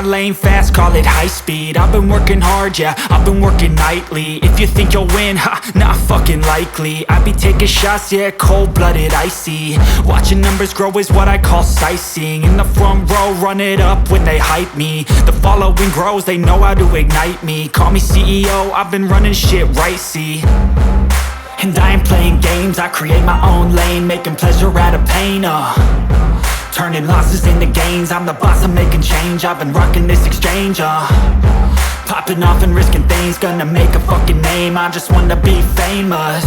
lane fast, call it high speed. I've been working hard, yeah, I've been working nightly. If you think you'll win, ha, not fucking likely. I be taking shots, yeah, cold-blooded, icy. Watching numbers grow is what I call sightseeing. In the front row, run it up when they hype me. The following grows, they know how to ignite me. Call me CEO, I've been running shit right, see. And I ain't playing games, I create my own lane, making pleasure out of pain, turning losses into gains. I'm the boss, I'm making change. I've been rocking this exchange, popping off and risking things. Gonna make a fucking name, I just wanna be famous.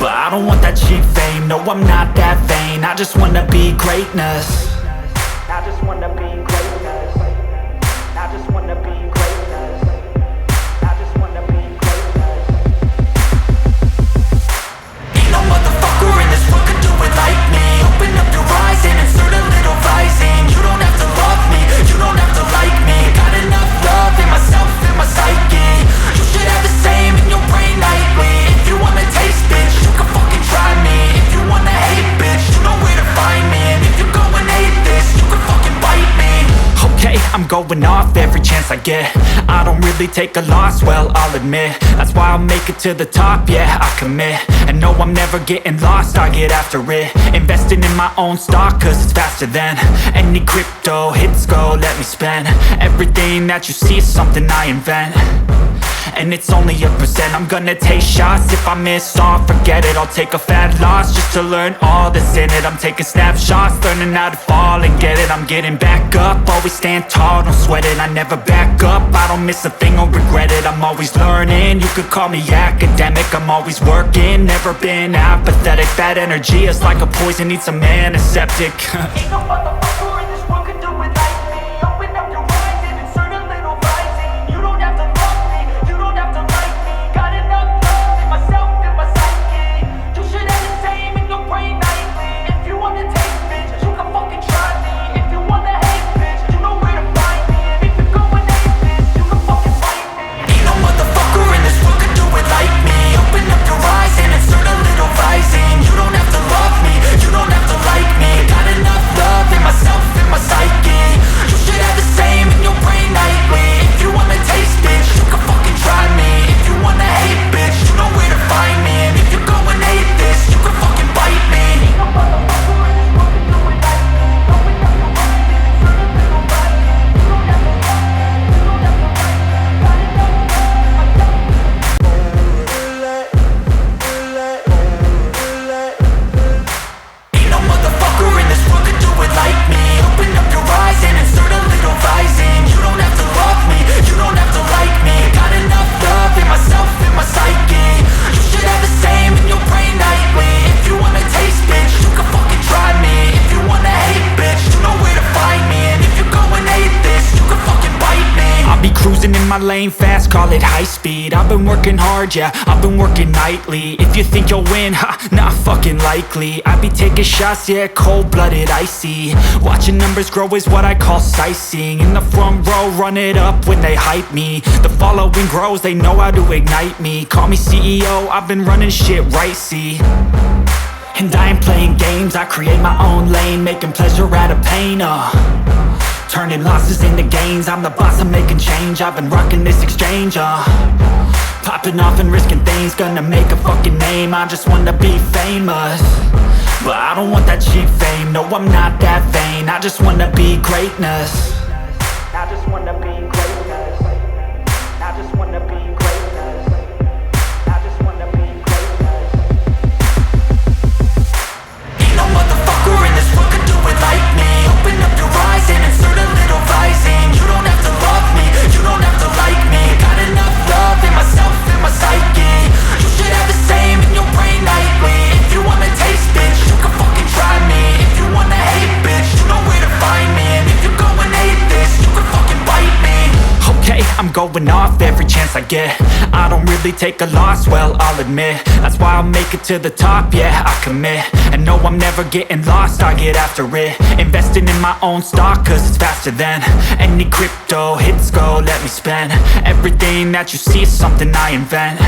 But I don't want that cheap fame, no, I'm not that vain. I just wanna be greatness. I just wanna be greatness. I just wanna be greatness. I just wanna be greatness. Ain't no motherfucker in this world could do it like me. Open up your eyes and insert a little rising. You don't have to love me, you don't have to like me. Got enough love in myself, in my psyche. You should have the same in your brain nightly. If you wanna taste, bitch, you can fucking try me. If you wanna hate, bitch, you know where to find me. And if you go and hate this, you can fucking bite me. Okay, I'm going off every chance I get. I don't really take a loss, well, I'll admit. That's why I'll make it to the top, yeah, I commit. And no, I'm never getting lost, I get after it. Investing in my own stock, cause it's faster than any crypto hits go, let me spend. Everything that you see is something I invent. And it's only a percent. I'm gonna take shots. If I miss all, forget it. I'll take a fat loss just to learn all that's in it. I'm taking snapshots, learning how to fall and get it. I'm getting back up, always stand tall, don't sweat it. I never back up, I don't miss a thing or regret it. I'm always learning, you could call me academic. I'm always working, never been apathetic. That energy is like a poison, needs some antiseptic. Ain't no motherfucker in this world could do it like me. Open up your eyes and insert a little rising. You don't have to love me, you don't have to like me. Got enough love in myself, in my psyche. You should have the same in your brain nightly. If you wanna taste, bitch, you can fucking try me. If you wanna hate, bitch, you know where to find me. And if you go and hate this, you can fucking fight me. Ain't no motherfucker in this world could do it like me. Open up your eyes and insert a little rising. You don't have to love me, you don't have to like me. Got enough love in myself, in my psyche. You should have the same in your brain nightly. If you wanna taste, bitch, you can fucking try me. If you wanna hate, bitch, you know where to find me. And if you go and hate this, you can fucking bite me. Ain't no motherfucker in this world could do it like me. Open up your eyes and insert a little rising. You don't have to love me, you don't have to like me. Got enough love in myself. Ain't no motherfucker in this world could do it like me. Open up your eyes and insert a little rising. You don't have to love me, you don't have to like me. Got enough love in myself, in my psyche. You should have the same in your brain nightly. If you wanna taste, bitch, you can fucking try me. If you wanna hate, bitch, you know where to find me. And if you go and hate this, you can fucking bite me. I'll be cruising in my lane fast, call it high speed. I've been working hard, yeah, I've been working nightly. If you think you'll win, ha, not fucking likely. I be taking shots, yeah, cold-blooded, icy. Watching numbers grow is what I call sightseeing. In the front row, run it up when they hype me. The following grows, they know how to ignite me. Call me CEO, I've been running shit right, see. And I ain't playing games, I create my own lane, making pleasure out of pain, turning losses into gains. I'm the boss, I'm making change. I've been rocking this exchange, popping off and risking things. Gonna make a fucking name, I just wanna be famous. But I don't want that cheap fame, no, I'm not that vain. I just wanna be greatness. I just wanna be greatness. I just wanna be greatness. I just wanna be greatness. Ain't no motherfucker in this world could do it like me. Open up your eyes and insert a little rising. You don't have to love me, you don't have to like me. Got enough love in myself, in my psyche. You should have the same in your brain nightly. If you wanna taste, bitch, you can fucking try me. If you wanna hate, bitch, you know where to find me. And if you go and hate this, you can fucking bite me. Okay, I'm going off every chance I get. I don't really take a loss, well, I'll admit. That's why I'll make it to the top, yeah, I commit. And no, I'm never getting lost, I get after it. Investing in my own stock, cause it's faster than any crypto hits go, let me spend. Everything that you see is something I invent.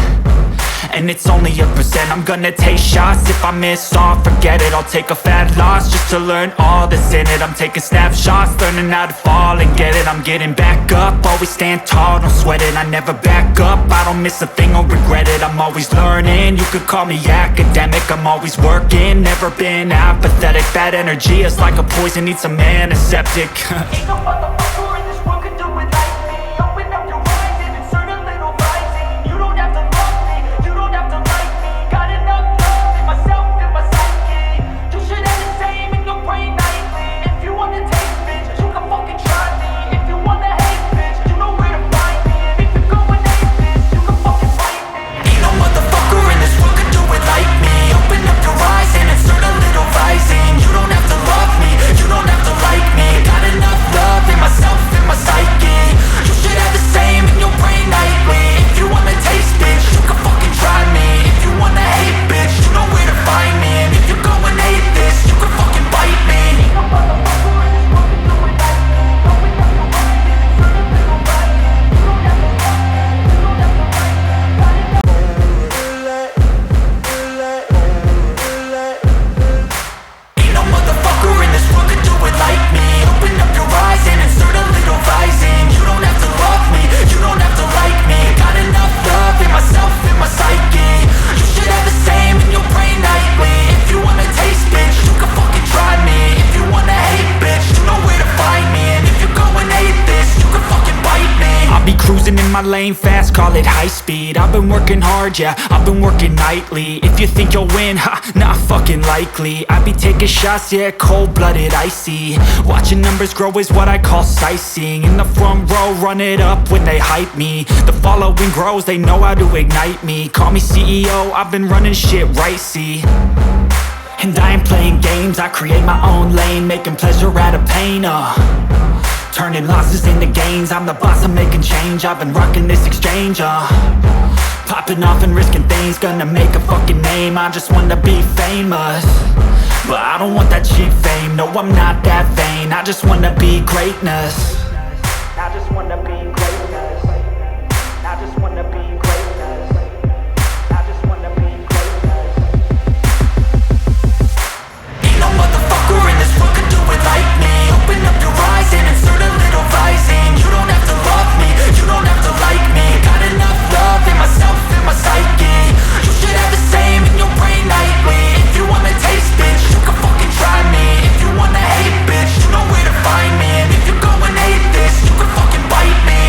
and it's only a percent. I'm gonna take shots, if I miss all, forget it. I'll take a fat loss just to learn all that's in it. I'm taking snapshots, learning how to fall and get it. I'm getting back up, always stand tall, don't sweat it. I never back up, I don't miss a thing or regret it. I'm always learning, you could call me academic. I'm always working, never been apathetic. Bad energy is like a poison, needs some antiseptic. Ain't no motherfucker in this world could do it like me. Open up your eyes and insert a little rising. You don't have to love me, you don't have to like me. Got enough love in myself and my psyche. You should have the same in your brain nightly. If you wanna taste, bitch, you can fucking try me. If you wanna hate, bitch, you know where to find me. And if you're going hate, bitch, you can fucking fight me. Ain't no motherfucker in this world could do it like me. Open up your eyes and insert a little rising. You don't have to love me, you don't have to like me. Got enough love in myself and my psyche. You should have the same in your brain nightly. If you wanna taste, bitch, you can fucking try me. If you wanna hate, bitch, you know where to find me. And if you're going hate this, you can fucking bite me. Ain't no motherfucker in this world can do it like me. Open up your eyes and insert a little rising. You don't have to love me, you don't have to like me. Got enough. Ain't no motherfucker in this world could do it like me. Open up your eyes and insert a little rising. You don't have to love me, you don't have to like me. Got enough love in myself and my psyche. You should have the same in your brain nightly. If you wanna taste, bitch, you can fucking try me. If you wanna hate, bitch, you know where to find me. And if you're going hate this, you can fucking bite me. I'll be cruising in my lane fast, call it high speed. I've been working hard, yeah, I've been working nightly. If you think you'll win, ha, not fucking likely. I be taking shots, yeah, cold-blooded, icy. Watching numbers grow is what I call sightseeing. In the front row, run it up when they hype me. The following grows, they know how to ignite me. Call me CEO, I've been running shit right, see. And I ain't playing games, I create my own lane. Making pleasure out of pain, turning losses into gains. I'm the boss, I'm making change. I've been rocking this exchange, popping off and risking things. Gonna make a fucking name, I just wanna be famous. But I don't want that cheap fame, no I'm not that vain. I just wanna be greatness. I just wanna be greatness. I just wanna be greatness. I just wanna be greatness. Ain't no motherfucker in this world could do it like me. Open up your eyes and insert a little rising. You don't have to love me, you don't have to like me. Got enough love in myself and my psyche. You should have the same in your brain nightly. If you wanna taste, bitch, you can fucking try me. If you wanna hate, bitch, you know where to find me. And if you're going hate this, you can fucking bite me.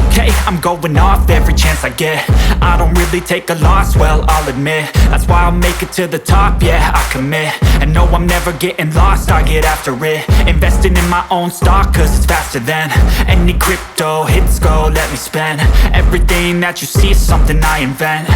Okay, I'm going off every chance I get. I don't really take a loss, well, I'll admit. That's why I'll make it to the top, yeah, I commit. And no, I'm never getting lost, I get after it. Investing in my own stock, cause it's faster than any crypto hits go, let me spend. Everything that you see is something I invent,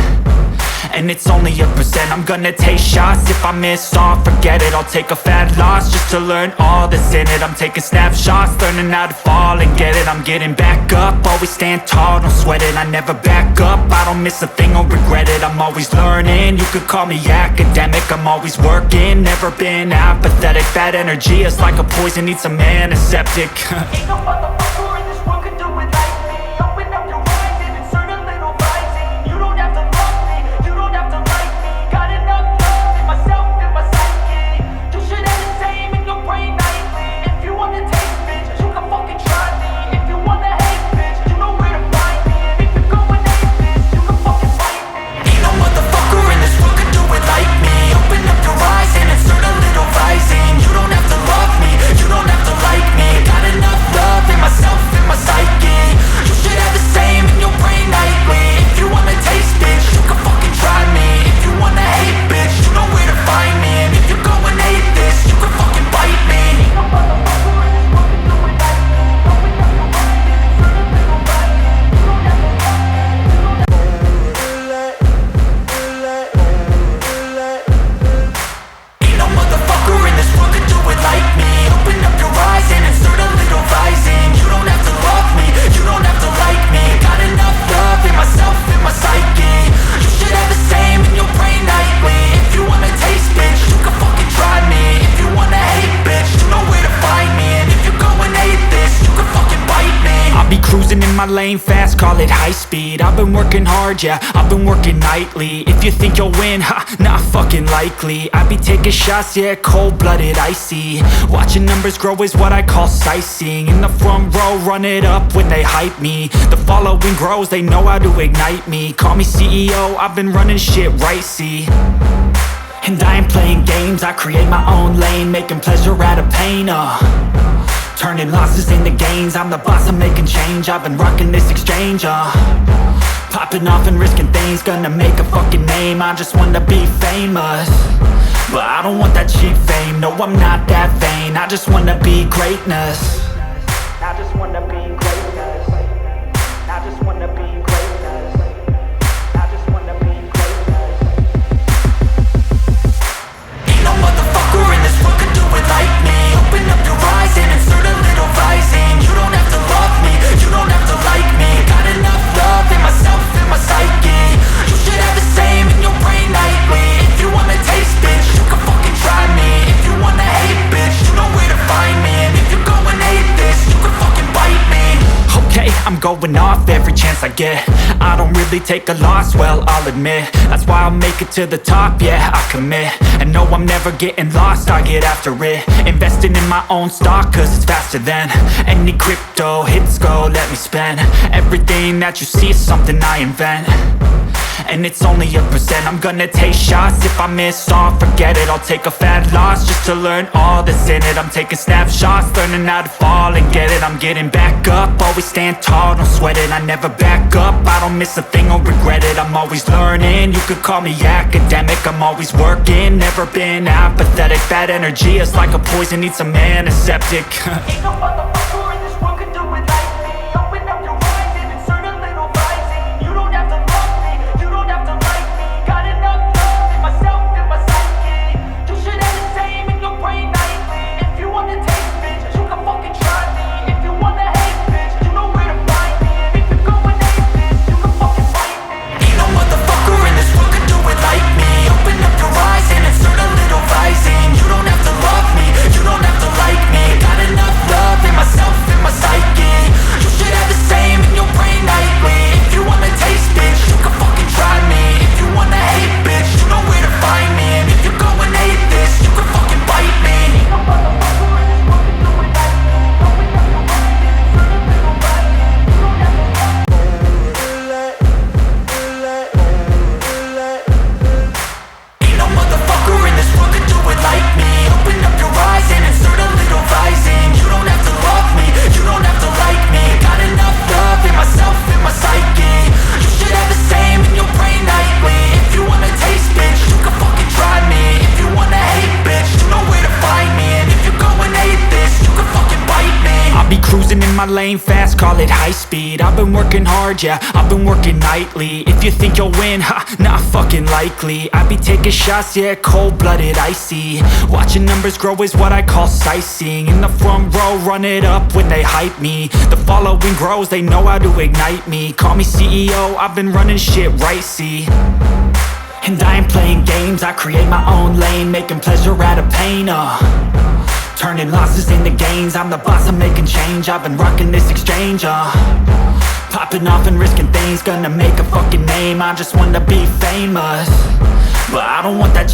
and it's only a percent. I'm gonna take shots, if I miss all, forget it. I'll take a fat loss just to learn all that's in it. I'm taking snapshots, learning how to fall and get it. I'm getting back up, always stand tall, don't sweat it. I never back up, I don't miss a thing or regret it. I'm always learning, you could call me academic. I'm always working, never been apathetic. Bad energy is like a poison, needs some antiseptic. Ain't no motherfucker in this world could do it like me. Open up your eyes and insert a little rising. You don't have to love me, you don't have to like me. Got enough love in myself and my psyche. You should have the same in your brain nightly. If you wanna taste, bitch, you can fucking try me. If you wanna hate, bitch, you know where to find me. And if you're going hate this, you can fucking fight me. Ain't no motherfucker in this world could do it like me. Open up your eyes and insert a little rising. You don't have to love me, you don't have to like me. Got enough love my lane fast, call it high speed. I've been working hard, yeah, I've been working nightly. If you think you'll win, ha, not fucking likely. I be taking shots, yeah, cold-blooded, icy. Watching numbers grow is what I call sightseeing. In the front row, run it up when they hype me. The following grows, they know how to ignite me. Call me CEO, I've been running shit right, see. And I ain't playing games, I create my own lane, making pleasure out of pain, turning losses into gains, I'm the boss, I'm making change. I've been rocking this exchange, popping off and risking things, gonna make a fucking name. I just wanna be famous, but I don't want that cheap fame. No, I'm not that vain, I just wanna be greatness. I just wanna be greatness. I just wanna be greatness. I just wanna be greatness. Ain't no motherfucker in this world could do it like me. Open up your eyes and insert a little rising. You don't have to love me, you don't have to like me. Got enough love in myself and my psyche. You should have the same in your brain nightly. If you wanna taste, bitch, you can fucking try me. If you wanna hate, bitch, you know where to find me. And if you go and hate this, you can fucking bite me. Okay, I'm going off every chance I get. I don't really take a loss, well, I'll admit. That's why I'll make it to the top, yeah, I commit. And no, I'm never getting lost, I get after it. Investing in my own stock, cause it's faster than any crypto hits go, let me spend. Everything that you see is something I invent, and it's only a percent. I'm gonna take shots, if I miss all, forget it. I'll take a fat loss just to learn all that's in it. I'm taking snapshots, learning how to fall and get it. I'm getting back up, always stand tall, don't sweat it. I never back up, I don't miss a thing or regret it. I'm always learning, you could call me academic. I'm always working, never been apathetic. Bad energy is like a poison, needs some antiseptic. Ain't no motherfucker in this world could do it like me. Open up your eyes and insert a little rising. You don't have to love me, you don't have to like me. Got enough love in myself and my psyche. You should have the same in your brain nightly. If you wanna taste, bitch, you can fucking try me. If you wanna hate, bitch, you know where to find me. And if you go and hate this, you can fucking fight me. Ain't no motherfucker in this world could do it like me. Open up your eyes and insert a little rising. You don't have to love me, you don't have to like me. Got enough love in myself and my psyche. You should have the same in your brain nightly. If you wanna taste, bitch, you can fucking try me. If you wanna hate, bitch, you know where to find me. And if you go and hate this, you can fucking bite me. Ain't no motherfucker in this world could do it like me. Open up your eyes and insert a little rising. You don't have to love me. Ain't no motherfucker in this world could do it like me. Open up your eyes and insert a little rising. You don't have to love me, you don't have to like me. Got enough love in myself and my psyche. You should have the same in your brain nightly. If you wanna taste, bitch, you can fucking try me. If you wanna hate, bitch, you know where to find me. And if you go and hate this, you can fucking bite me. I'll be cruising in my lane fast, call it high speed. I've been working hard, yeah, I've been working nightly. If you think you'll win, ha, not fucking likely. I be taking shots, yeah, cold-blooded, icy. Watching numbers grow is what I call sightseeing. In the front row, run it up when they hype me. The following grows, they know how to ignite me. Call me CEO, I've been running shit right, see. And I ain't playing games, I create my own lane, making pleasure out of pain, turning losses into gains, I'm the boss, I'm making change. I've been rocking this exchange, popping off and risking things, gonna make a fucking name. I just wanna be famous, but I don't want that shit.